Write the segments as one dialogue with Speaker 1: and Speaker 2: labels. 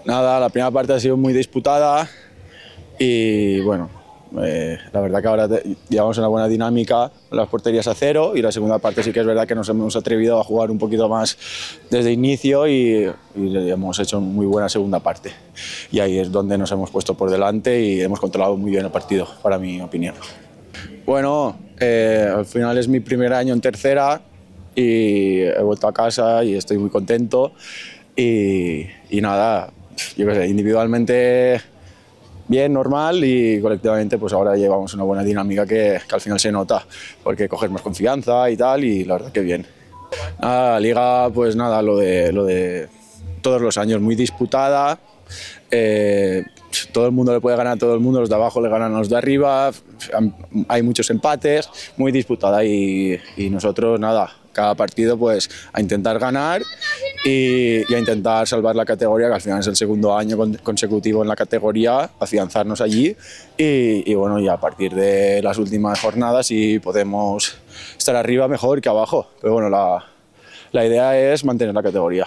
Speaker 1: Nada, la primera parte ha sido muy disputada y bueno, la verdad que ahora llevamos una buena dinámica, las porterías a cero, y la segunda parte sí que es verdad que nos hemos atrevido a jugar un poquito más desde inicio y hemos hecho muy buena segunda parte. Y ahí es donde nos hemos puesto por delante y hemos controlado muy bien el partido, para mi opinión. Bueno, al final es mi primer año en tercera y he vuelto a casa y estoy muy contento y nada, yo qué sé, individualmente bien, normal, y colectivamente pues ahora llevamos una buena dinámica que al final se nota porque coges más confianza y tal, y la verdad que bien. Nada, la liga pues nada, lo de todos los años, muy disputada, todo el mundo le puede ganar a todo el mundo, los de abajo le ganan a los de arriba, hay muchos empates, muy disputada y nosotros nada, cada partido pues a intentar ganar y a intentar salvar la categoría, que al final es el segundo año consecutivo en la categoría, afianzarnos allí y bueno, y a partir de las últimas jornadas si podemos estar arriba mejor que abajo, pero bueno, la idea es mantener la categoría.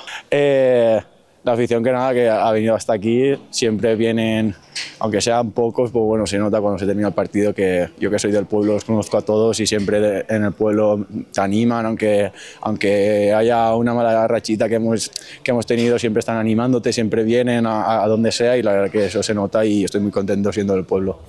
Speaker 1: La afición que nada, que ha venido hasta aquí, siempre vienen, aunque sean pocos, pues bueno, se nota cuando se termina el partido que yo, que soy del pueblo, los conozco a todos y siempre en el pueblo te animan, aunque haya una mala rachita que hemos tenido, siempre están animándote, siempre vienen a donde sea, y la verdad que eso se nota y estoy muy contento siendo del pueblo.